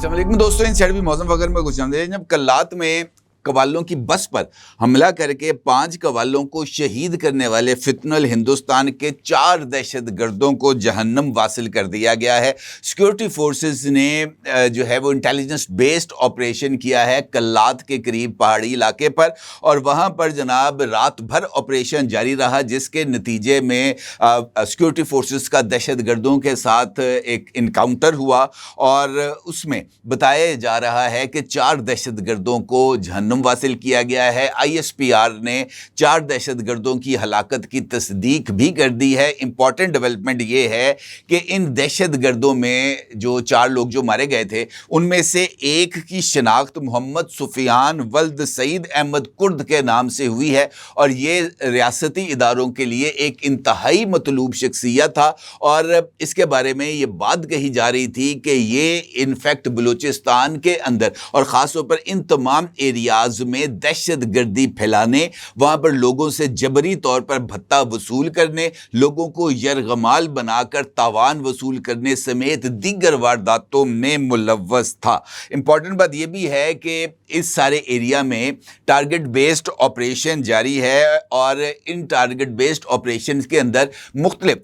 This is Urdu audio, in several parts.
السلام علیکم دوستوں، ان بھی موسم وغیرہ میں کچھ جانتے ہیں۔ جب کلات میں قوالوں کی بس پر حملہ کر کے 5 قوالوں کو شہید کرنے والے فتنہ ہندوستان کے 4 دہشت گردوں کو جہنم واصل کر دیا گیا ہے۔ سیکیورٹی فورسز نے جو ہے وہ انٹیلیجنس بیسڈ آپریشن کیا ہے کلات کے قریب پہاڑی علاقے پر، اور وہاں پر جناب رات بھر آپریشن جاری رہا، جس کے نتیجے میں سیکیورٹی فورسز کا دہشت گردوں کے ساتھ ایک انکاؤنٹر ہوا، اور اس میں بتایا جا رہا ہے کہ 4 دہشت گردوں کو جہنم واصل کیا گیا ہے۔ ISPR نے 4 دہشت گردوں کی ہلاکت کی تصدیق بھی کر دی ہے۔ امپورٹنٹ ڈیولپمنٹ یہ ہے کہ ان دہشت گردوں میں جو 4 لوگ جو مارے گئے تھے، ان میں سے ایک کی شناخت محمد سفیان ولد سعید احمد کرد کے نام سے ہوئی ہے، اور یہ ریاستی اداروں کے لیے ایک انتہائی مطلوب شخصیت تھا، اور اس کے بارے میں یہ بات کہی جا رہی تھی کہ یہ انفیکٹ بلوچستان کے اندر اور خاص طور پر ان تمام ایریاز میں دہشت گردی پھیلانے، وہاں پر لوگوں سے جبری طور پر بھتہ وصول کرنے، لوگوں کو یرغمال بنا کر تاوان وصول کرنے سمیت دیگر وارداتوں میں ملوث تھا۔ امپورٹنٹ بات یہ بھی ہے کہ اس سارے ایریا میں ٹارگٹ بیسڈ آپریشن جاری ہے، اور ان ٹارگٹ بیسڈ آپریشن کے اندر مختلف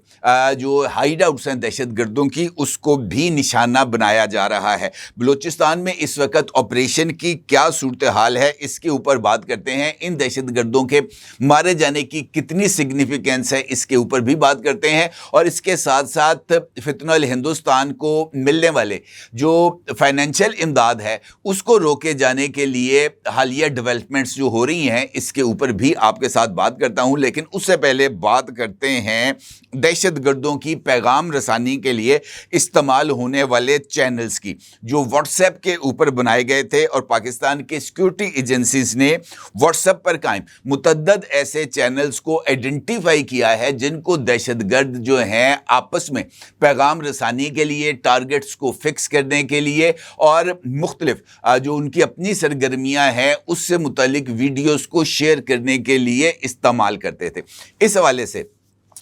جو ہائیڈ آؤٹس ہیں دہشت گردوں کی، اس کو بھی نشانہ بنایا جا رہا ہے۔ بلوچستان میں اس وقت آپریشن کی کیا صورتحال ہے، اس کے اوپر بات کرتے ہیں۔ ان دہشت گردوں کے مارے جانے کی کتنی سگنیفیکینس ہے، اس کے اوپر بھی بات کرتے ہیں، اور اس کے ساتھ ساتھ فتنہ ہندوستان کو ملنے والے جو فائنینشیل امداد ہے اس کو روکے جانے کے لیے حالیہ ڈیولپمنٹس جو ہو رہی ہیں، اس کے اوپر بھی آپ کے ساتھ بات کرتا ہوں۔ لیکن اس سے پہلے بات کرتے ہیں دہشت گردوں کی پیغام رسانی کے لیے استعمال ہونے والے چینلز کی، جو واٹس ایپ کے اوپر بنائے گئے تھے، اور پاکستان کے سیکیورٹی ایجنسیز نے واٹس ایپ پر قائم متعدد ایسے چینلز کو آئیڈینٹیفائی کیا ہے جن کو دہشت گرد جو ہیں آپس میں پیغام رسانی کے لیے، ٹارگٹس کو فکس کرنے کے لیے، اور مختلف جو ان کی اپنی سرگرمیاں ہیں اس سے متعلق ویڈیوز کو شیئر کرنے کے لیے استعمال کرتے تھے۔ اس حوالے سے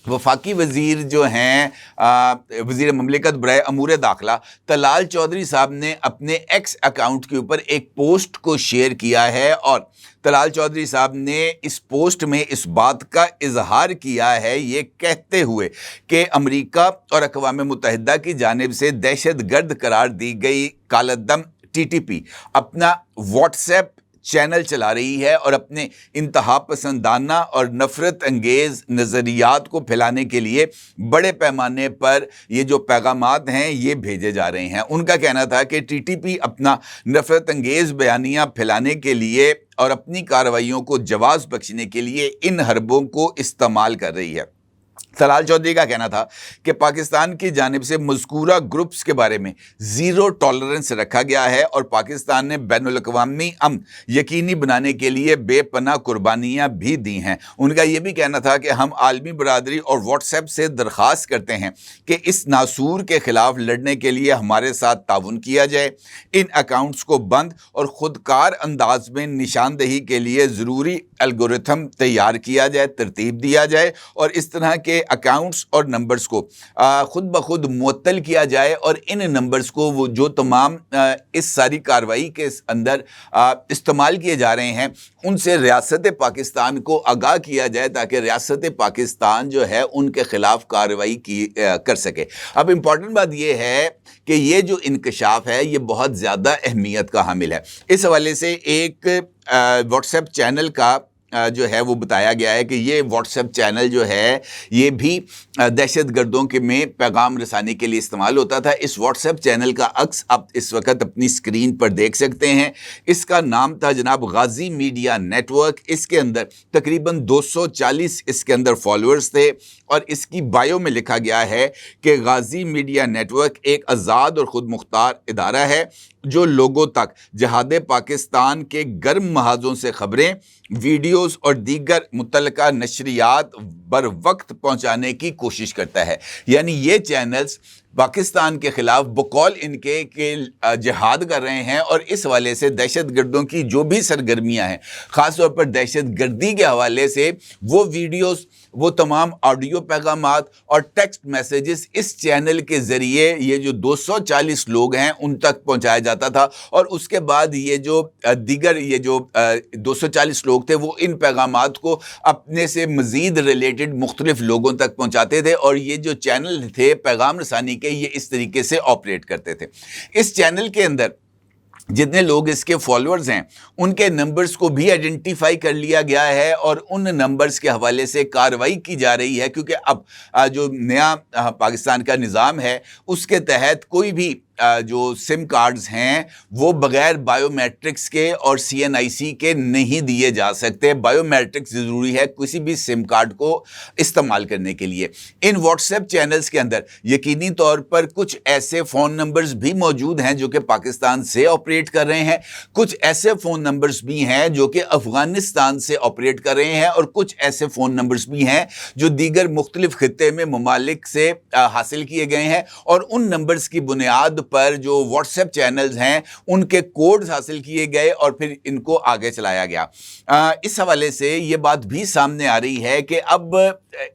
وفاقی وزیر جو ہیں وزیر مملکت برائے امور داخلہ طلال چودھری صاحب نے اپنے ایکس اکاؤنٹ کے اوپر ایک پوسٹ کو شیئر کیا ہے، اور طلال چودھری صاحب نے اس پوسٹ میں اس بات کا اظہار کیا ہے، یہ کہتے ہوئے کہ امریکہ اور اقوام متحدہ کی جانب سے دہشت گرد قرار دی گئی کالعدم TTP اپنا واٹس ایپ چینل چلا رہی ہے، اور اپنے انتہا پسندانہ اور نفرت انگیز نظریات کو پھیلانے کے لیے بڑے پیمانے پر یہ جو پیغامات ہیں یہ بھیجے جا رہے ہیں۔ ان کا کہنا تھا کہ TTP اپنا نفرت انگیز بیانیہ پھیلانے کے لیے اور اپنی کارروائیوں کو جواز بخشنے کے لیے ان حربوں کو استعمال کر رہی ہے۔ طلال چودھری کا کہنا تھا کہ پاکستان کی جانب سے مذکورہ گروپس کے بارے میں زیرو ٹالرنس رکھا گیا ہے، اور پاکستان نے بین الاقوامی امن یقینی بنانے کے لیے بے پناہ قربانیاں بھی دی ہیں۔ ان کا یہ بھی کہنا تھا کہ ہم عالمی برادری اور واٹس ایپ سے درخواست کرتے ہیں کہ اس ناسور کے خلاف لڑنے کے لیے ہمارے ساتھ تعاون کیا جائے، ان اکاؤنٹس کو بند اور خودکار انداز میں نشاندہی کے لیے ضروری الگورتھم تیار کیا جائے، ترتیب دیا جائے، اور اس طرح کے اکاؤنٹس اور نمبرز کو خود بخود معطل کیا جائے، اور ان نمبرز کو وہ جو تمام اس ساری کارروائی کے اندر استعمال کیے جا رہے ہیں ان سے ریاست پاکستان کو آگاہ کیا جائے، تاکہ ریاست پاکستان جو ہے ان کے خلاف کارروائی کر سکے۔ اب امپورٹنٹ بات یہ ہے کہ یہ جو انکشاف ہے یہ بہت زیادہ اہمیت کا حامل ہے۔ اس حوالے سے ایک واٹس ایپ چینل کا جو ہے وہ بتایا گیا ہے کہ یہ واٹس ایپ چینل جو ہے یہ بھی دہشت گردوں کے میں پیغام رسانی کے لیے استعمال ہوتا تھا۔ اس واٹس ایپ چینل کا عکس آپ اس وقت اپنی سکرین پر دیکھ سکتے ہیں۔ اس کا نام تھا جناب غازی میڈیا نیٹ ورک۔ اس کے اندر تقریباً 240 اس کے اندر فالوورز تھے، اور اس کی بائیو میں لکھا گیا ہے کہ غازی میڈیا نیٹ ورک ایک آزاد اور خود مختار ادارہ ہے جو لوگوں تک جہاد پاکستان کے گرم محاذوں سے خبریں، ویڈیوز اور دیگر متعلقہ نشریات بر وقت پہنچانے کی کوشش کرتا ہے۔ یعنی یہ چینلز پاکستان کے خلاف بقول ان کے کہ جہاد کر رہے ہیں، اور اس حوالے سے دہشت گردوں کی جو بھی سرگرمیاں ہیں، خاص طور پر دہشت گردی کے حوالے سے وہ ویڈیوز، وہ تمام آڈیو پیغامات اور ٹیکسٹ میسیجز اس چینل کے ذریعے یہ جو 240 لوگ ہیں ان تک پہنچایا جاتا تھا، اور اس کے بعد یہ جو دیگر یہ جو 240 لوگ تھے وہ ان پیغامات کو اپنے سے مزید ریلیٹڈ مختلف لوگوں تک پہنچاتے تھے، اور یہ جو چینل تھے پیغام رسانی کے یہ اس طریقے سے آپریٹ کرتے تھے۔ اس چینل کے اندر جتنے لوگ اس کے فالوورز ہیں ان کے نمبرز کو بھی آئیڈینٹیفائی کر لیا گیا ہے، اور ان نمبرز کے حوالے سے کارروائی کی جا رہی ہے، کیونکہ اب جو نیا پاکستان کا نظام ہے اس کے تحت کوئی بھی جو سم کارڈز ہیں وہ بغیر بائیو میٹرکس کے اور CNIC کے نہیں دیے جا سکتے۔ بائیو میٹرکس ضروری ہے کسی بھی سم کارڈ کو استعمال کرنے کے لیے۔ ان واٹس ایپ چینلز کے اندر یقینی طور پر کچھ ایسے فون نمبرز بھی موجود ہیں جو کہ پاکستان سے آپریٹ کر رہے ہیں، کچھ ایسے فون نمبرز بھی ہیں جو کہ افغانستان سے آپریٹ کر رہے ہیں، اور کچھ ایسے فون نمبرز بھی ہیں جو دیگر مختلف خطے میں ممالک سے حاصل کیے گئے ہیں، اور ان نمبرز کی بنیاد پر جو واٹس ایپ چینلز ہیں ان کے کوڈز حاصل کیے گئے اور پھر ان کو آگے چلایا گیا۔ اس حوالے سے یہ بات بھی سامنے آ رہی ہے کہ اب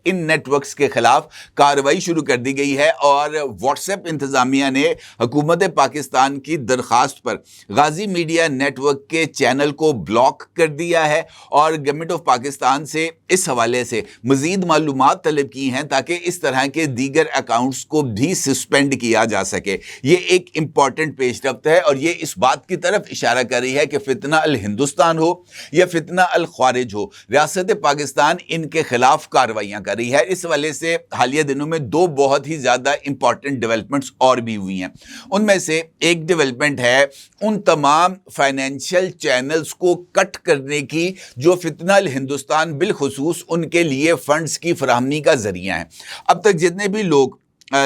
ان نیٹ ورکس کے خلاف کارروائی شروع کر دی گئی ہے، اور واٹس ایپ انتظامیہ نے حکومت پاکستان کی درخواست پر غازی میڈیا نیٹ ورک کے چینل کو بلاک کر دیا ہے، اور گورنمنٹ آف پاکستان سے اس حوالے سے مزید معلومات طلب کی ہیں تاکہ اس طرح کے دیگر اکاؤنٹس کو بھی سسپینڈ کیا جا سکے۔ یہ ایک امپورٹنٹ پیش رفت ہے، اور یہ اس بات کی طرف اشارہ کر رہی ہے کہ فتنہ الہندوستان ہو یا فتنہ الخوارج ہو، ریاست پاکستان ان کے خلاف کارروائیاں کر رہی ہے۔ اس حوالے سے حالیہ دنوں میں دو بہت ہی زیادہ امپورٹنٹ ڈیولپمنٹس اور بھی ہوئی ہیں۔ ان میں سے ایک ڈیولپمنٹ ہے ان تمام فائنینشیل چینلز کو کٹ کرنے کی جو فتنہ الہندوستان بالخصوص ان کے لیے فنڈز کی فراہمی کا ذریعہ ہیں۔ اب تک جتنے بھی لوگ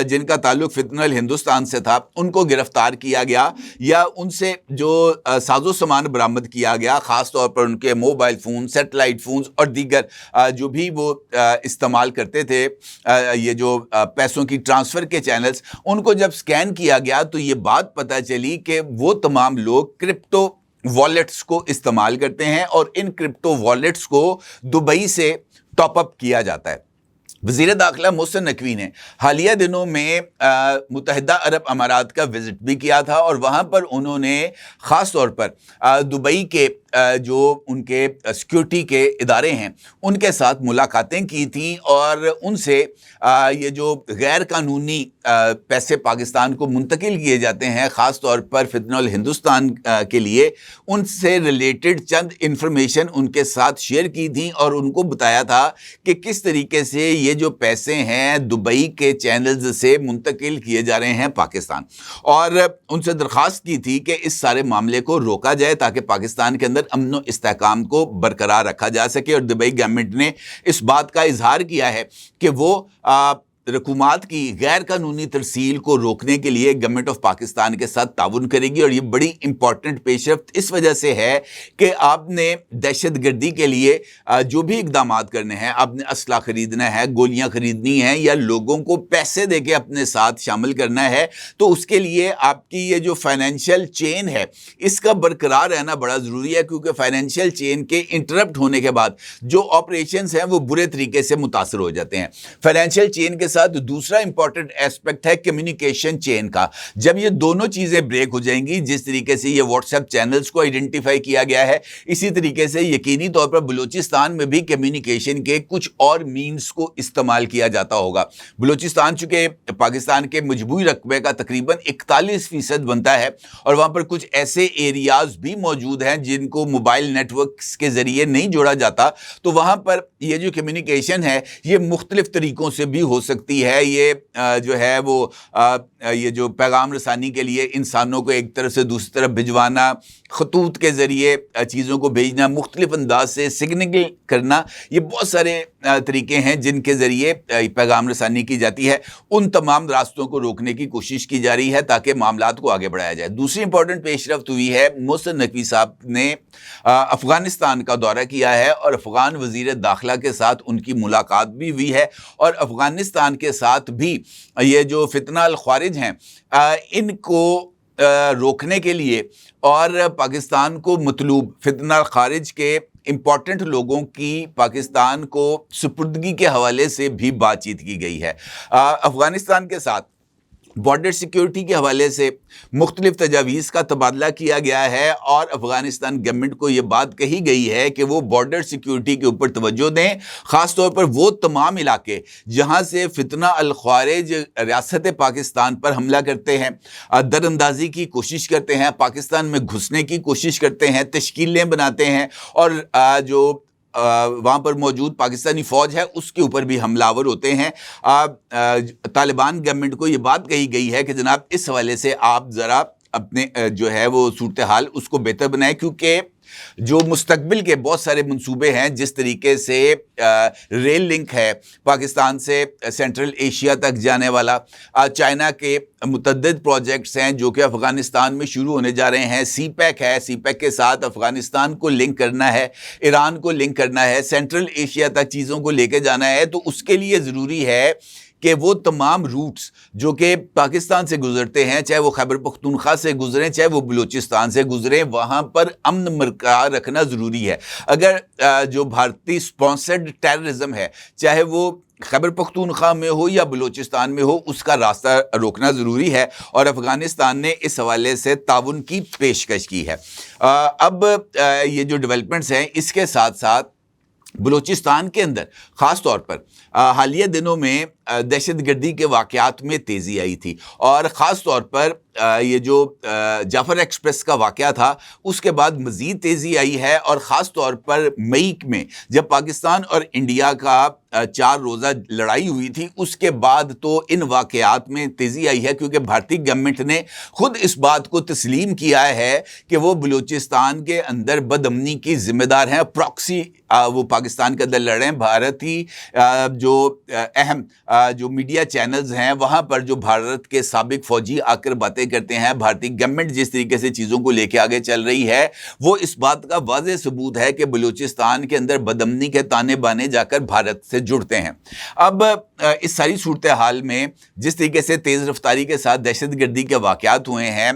جن کا تعلق فتنہ الہندوستان سے تھا ان کو گرفتار کیا گیا، یا ان سے جو ساز و سامان برآمد کیا گیا، خاص طور پر ان کے موبائل فون، سیٹلائٹ فونز اور دیگر جو بھی وہ استعمال کرتے تھے، یہ جو پیسوں کی ٹرانسفر کے چینلز، ان کو جب سکین کیا گیا تو یہ بات پتہ چلی کہ وہ تمام لوگ کرپٹو والیٹس کو استعمال کرتے ہیں، اور ان کرپٹو والیٹس کو دبئی سے ٹاپ اپ کیا جاتا ہے۔ وزیر داخلہ محسن نقوی نے حالیہ دنوں میں متحدہ عرب امارات کا وزٹ بھی کیا تھا، اور وہاں پر انہوں نے خاص طور پر دبئی کے جو ان کے سیکیورٹی کے ادارے ہیں ان کے ساتھ ملاقاتیں کی تھیں، اور ان سے یہ جو غیر قانونی پیسے پاکستان کو منتقل کیے جاتے ہیں، خاص طور پر فتنہ الہندوستان کے لیے، ان سے ریلیٹڈ چند انفارمیشن ان کے ساتھ شیئر کی تھیں، اور ان کو بتایا تھا کہ کس طریقے سے یہ جو پیسے ہیں دبئی کے چینلز سے منتقل کیے جا رہے ہیں پاکستان، اور ان سے درخواست کی تھی کہ اس سارے معاملے کو روکا جائے تاکہ پاکستان کے اندر امن و استحکام کو برقرار رکھا جا سکے۔ اور دبئی گورنمنٹ نے اس بات کا اظہار کیا ہے کہ وہ رقومات کی غیر قانونی ترسیل کو روکنے کے لیے گورنمنٹ آف پاکستان کے ساتھ تعاون کرے گی، اور یہ بڑی امپورٹنٹ پیش رفت اس وجہ سے ہے کہ آپ نے دہشت گردی کے لیے جو بھی اقدامات کرنے ہیں، آپ نے اسلحہ خریدنا ہے، گولیاں خریدنی ہیں، یا لوگوں کو پیسے دے کے اپنے ساتھ شامل کرنا ہے، تو اس کے لیے آپ کی یہ جو فائنینشیل چین ہے اس کا برقرار رہنا بڑا ضروری ہے، کیونکہ فائنینشیل چین کے انٹرپٹ ہونے کے بعد جو آپریشنز ہیں وہ برے طریقے سے متاثر ہو جاتے ہیں۔ فائنینشیل چین کے ساتھ دوسرا امپورٹنٹ ایسپیکٹ ہے کمیونیکیشن چین کا۔ جب یہ دونوں چیزیں بریک ہو جائیں گی، جس طریقے سے یہ واٹس ایپ چینلز کو آئیڈینٹیفائی کیا گیا ہے، اسی طریقے سے یقینی طور پر بلوچستان میں بھی کمیونیکیشن کے کچھ اور مینز کو استعمال کیا جاتا ہوگا۔ بلوچستان چونکہ پاکستان کے مجموعی رقبے کا تقریباً 41% بنتا ہے، اور وہاں پر کچھ ایسے ایریاز بھی موجود ہیں جن کو موبائل نیٹ ورکس کے ذریعے نہیں جوڑا جاتا، تو وہاں پر یہ جو کمیونیکیشن ہے یہ مختلف طریقوں سے بھی ہو سکتی ہے۔ یہ جو ہے وہ یہ جو پیغام رسانی کے لیے انسانوں کو ایک طرف سے دوسری طرف بھجوانا، خطوط کے ذریعے چیزوں کو بھیجنا، مختلف انداز سے سگنل کرنا، یہ بہت سارے طریقے ہیں جن کے ذریعے پیغام رسانی کی جاتی ہے۔ ان تمام راستوں کو روکنے کی کوشش کی جا رہی ہے تاکہ معاملات کو آگے بڑھایا جائے۔ دوسری امپورٹنٹ پیش رفت ہوئی ہے، محسن نقوی صاحب نے افغانستان کا دورہ کیا ہے، اور افغان وزیر داخلہ کے ساتھ ان کی ملاقات بھی ہوئی ہے، اور افغانستان کے ساتھ بھی یہ جو فتنہ الخوارج ہیں ان کو روکنے کے لیے اور پاکستان کو مطلوب فتنہ الخارج کے امپورٹنٹ لوگوں کی پاکستان کو سپردگی کے حوالے سے بھی بات چیت کی گئی ہے. افغانستان کے ساتھ بارڈر سیکیورٹی کے حوالے سے مختلف تجاویز کا تبادلہ کیا گیا ہے اور افغانستان گورنمنٹ کو یہ بات کہی گئی ہے کہ وہ بارڈر سیکیورٹی کے اوپر توجہ دیں، خاص طور پر وہ تمام علاقے جہاں سے فتنہ الخوارج ریاست پاکستان پر حملہ کرتے ہیں، در اندازی کی کوشش کرتے ہیں، پاکستان میں گھسنے کی کوشش کرتے ہیں، تشکیلیں بناتے ہیں اور جو وہاں پر موجود پاکستانی فوج ہے اس کے اوپر بھی حملہ آور ہوتے ہیں. طالبان گورنمنٹ کو یہ بات کہی گئی ہے کہ جناب اس حوالے سے آپ ذرا اپنے جو ہے وہ صورتحال اس کو بہتر بنائیں، کیونکہ جو مستقبل کے بہت سارے منصوبے ہیں، جس طریقے سے ریل لنک ہے پاکستان سے سینٹرل ایشیا تک جانے والا، چائنا کے متعدد پروجیکٹس ہیں جو کہ افغانستان میں شروع ہونے جا رہے ہیں، سی پیک ہے، سی پیک کے ساتھ افغانستان کو لنک کرنا ہے، ایران کو لنک کرنا ہے، سینٹرل ایشیا تک چیزوں کو لے کے جانا ہے. تو اس کے لیے ضروری ہے کہ وہ تمام روٹس جو کہ پاکستان سے گزرتے ہیں، چاہے وہ خیبر پختونخوا سے گزریں، چاہے وہ بلوچستان سے گزریں، وہاں پر امن برقرار رکھنا ضروری ہے. اگر جو بھارتی سپانسرڈ ٹیررزم ہے، چاہے وہ خیبر پختونخوا میں ہو یا بلوچستان میں ہو، اس کا راستہ روکنا ضروری ہے اور افغانستان نے اس حوالے سے تعاون کی پیشکش کی ہے. اب یہ جو ڈیولپمنٹس ہیں اس کے ساتھ ساتھ بلوچستان کے اندر خاص طور پر حالیہ دنوں میں دہشت گردی کے واقعات میں تیزی آئی تھی اور خاص طور پر یہ جو جعفر ایکسپریس کا واقعہ تھا اس کے بعد مزید تیزی آئی ہے اور خاص طور پر مئی میں جب پاکستان اور انڈیا کا 4 روزہ لڑائی ہوئی تھی اس کے بعد تو ان واقعات میں تیزی آئی ہے، کیونکہ بھارتی گورنمنٹ نے خود اس بات کو تسلیم کیا ہے کہ وہ بلوچستان کے اندر بدامنی کی ذمہ دار ہیں. پراکسی وہ پاکستان کے اندر لڑ رہے ہیں. بھارتی جو اہم جو میڈیا چینلز ہیں وہاں پر جو بھارت کے سابق فوجی آ کر باتیں کرتے ہیں، بھارتی گورنمنٹ جس طریقے سے چیزوں کو لے کے آگے چل رہی ہے، وہ اس بات کا واضح ثبوت ہے کہ بلوچستان کے اندر بدامنی کے تانے بانے جا کر بھارت سے جڑتے ہیں. اب اس ساری صورتحال میں جس طریقے سے تیز رفتاری کے ساتھ دہشت گردی کے واقعات ہوئے ہیں،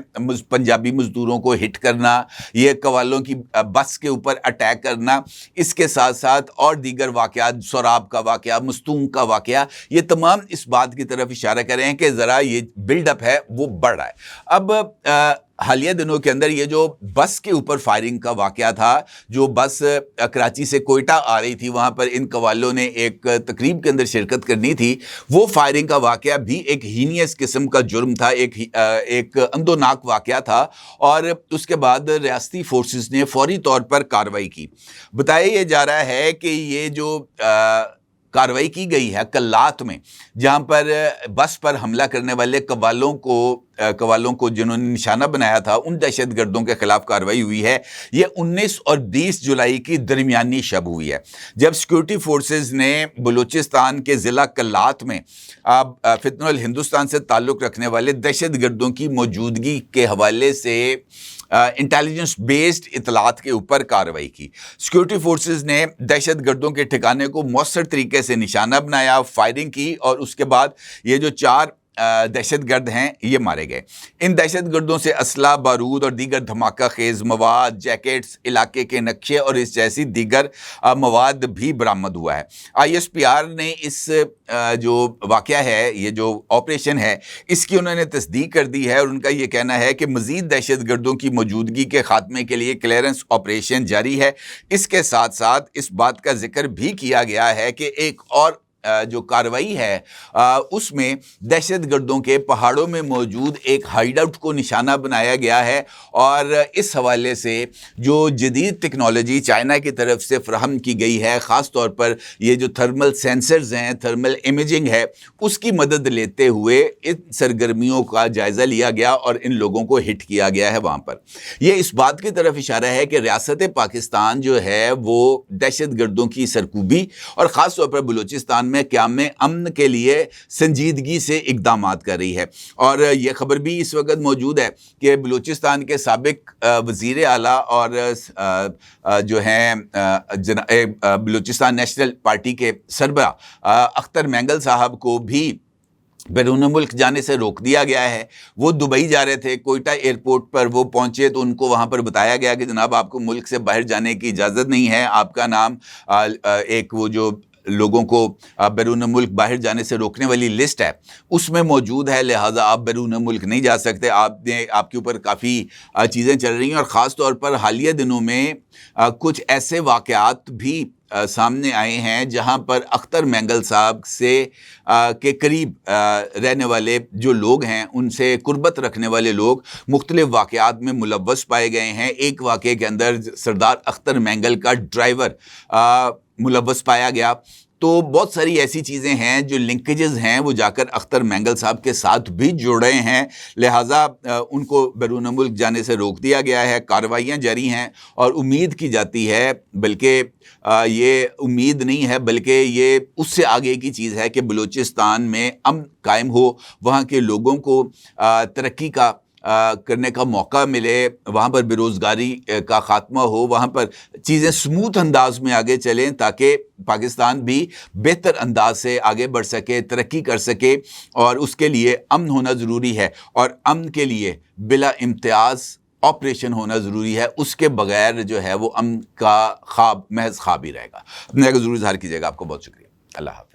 پنجابی مزدوروں کو ہٹ کرنا، یہ قوالوں کی بس کے اوپر اٹیک کرنا، اس کے ساتھ ساتھ اور دیگر واقعات، سوراب کا واقعہ، مستونگ کا واقعہ، یہ تمام اس بات کی طرف اشارہ کر رہے ہیں کہ ذرا یہ بلڈ اپ ہے وہ بڑھ رہا ہے. اب حالیہ دنوں کے اندر یہ جو بس کے اوپر فائرنگ کا واقعہ تھا، جو بس کراچی سے کوئٹہ آ رہی تھی، وہاں پر ان قوالوں نے ایک تقریب کے اندر شرکت کرنی تھی، وہ فائرنگ کا واقعہ بھی ایک ہینیس قسم کا جرم تھا، ایک اندوناک واقعہ تھا اور اس کے بعد ریاستی فورسز نے فوری طور پر کارروائی کی. بتایا یہ جا رہا ہے کہ یہ جو کارروائی کی گئی ہے کلات میں، جہاں پر بس پر حملہ کرنے والے قوالوں کو جنہوں نے نشانہ بنایا تھا، ان دہشت گردوں کے خلاف کارروائی ہوئی ہے. یہ 19 اور 20 جولائی کی درمیانی شب ہوئی ہے، جب سیکورٹی فورسز نے بلوچستان کے ضلع کلات میں فتنہ الہندوستان سے تعلق رکھنے والے دہشت گردوں کی موجودگی کے حوالے سے انٹیلیجنس بیسڈ اطلاعات کے اوپر کارروائی کی. سیکورٹی فورسز نے دہشت گردوں کے ٹھکانے کو مؤثر طریقے سے نشانہ بنایا، فائرنگ کی اور اس کے بعد یہ جو 4 دہشت گرد ہیں یہ مارے گئے. ان دہشت گردوں سے اسلحہ، بارود اور دیگر دھماکہ خیز مواد، جیکٹس، علاقے کے نقشے اور اس جیسی دیگر مواد بھی برآمد ہوا ہے. ISPR نے اس جو واقعہ ہے، یہ جو آپریشن ہے، اس کی انہوں نے تصدیق کر دی ہے اور ان کا یہ کہنا ہے کہ مزید دہشت گردوں کی موجودگی کے خاتمے کے لیے کلیئرنس آپریشن جاری ہے. اس کے ساتھ ساتھ اس بات کا ذکر بھی کیا گیا ہے کہ ایک اور جو کارروائی ہے اس میں دہشت گردوں کے پہاڑوں میں موجود ایک ہائیڈ آؤٹ کو نشانہ بنایا گیا ہے اور اس حوالے سے جو جدید ٹیکنالوجی چائنا کی طرف سے فراہم کی گئی ہے، خاص طور پر یہ جو تھرمل سینسرز ہیں، تھرمل امیجنگ ہے، اس کی مدد لیتے ہوئے ان سرگرمیوں کا جائزہ لیا گیا اور ان لوگوں کو ہٹ کیا گیا ہے وہاں پر. یہ اس بات کی طرف اشارہ ہے کہ ریاست پاکستان جو ہے وہ دہشت گردوں کی سرکوبی اور خاص طور پر بلوچستان میں قیام امن کے لیے سنجیدگی سے اقدامات کر رہی ہے۔ اور یہ خبر بھی اس وقت موجود ہے کہ بلوچستان کے سابق وزیر اعلیٰ اور جو ہیں بلوچستان نیشنل پارٹی کے سربراہ اختر مینگل صاحب کو بھی بیرون ملک جانے سے روک دیا گیا ہے۔ وہ دبئی جا رہے تھے، کوئٹہ ایئرپورٹ پر وہ پہنچے تو ان کو وہاں پر بتایا گیا کہ جناب آپ کو ملک سے باہر جانے کی اجازت نہیں ہے، آپ کا نام ایک وہ جو لوگوں کو بیرون ملک باہر جانے سے روکنے والی لسٹ ہے اس میں موجود ہے، لہٰذا آپ بیرون ملک نہیں جا سکتے۔ آپ کے اوپر کافی چیزیں چل رہی ہیں، اور خاص طور پر حالیہ دنوں میں کچھ ایسے واقعات بھی سامنے آئے ہیں جہاں پر اختر مینگل صاحب سے کے قریب رہنے والے جو لوگ ہیں، ان سے قربت رکھنے والے لوگ مختلف واقعات میں ملوث پائے گئے ہیں۔ ایک واقعے کے اندر سردار اختر مینگل کا ڈرائیور ملوث پایا گیا۔ تو بہت ساری ایسی چیزیں ہیں جو لنکیجز ہیں وہ جا کر اختر مینگل صاحب کے ساتھ بھی جڑ رہے ہیں، لہٰذا ان کو بیرون ملک جانے سے روک دیا گیا ہے۔ کارروائیاں جاری ہیں اور امید کی جاتی ہے، بلکہ یہ امید نہیں ہے بلکہ یہ اس سے آگے کی چیز ہے کہ بلوچستان میں امن قائم ہو، وہاں کے لوگوں کو ترقی کا کرنے کا موقع ملے، وہاں پر بے روزگاری کا خاتمہ ہو، وہاں پر چیزیں سموتھ انداز میں آگے چلیں تاکہ پاکستان بھی بہتر انداز سے آگے بڑھ سکے، ترقی کر سکے، اور اس کے لیے امن ہونا ضروری ہے، اور امن کے لیے بلا امتیاز آپریشن ہونا ضروری ہے۔ اس کے بغیر جو ہے وہ امن کا خواب محض خواب ہی رہے گا۔ اپنے کو ضرور اظہار کیجیے گا۔ آپ کو بہت شکریہ۔ اللہ حافظ۔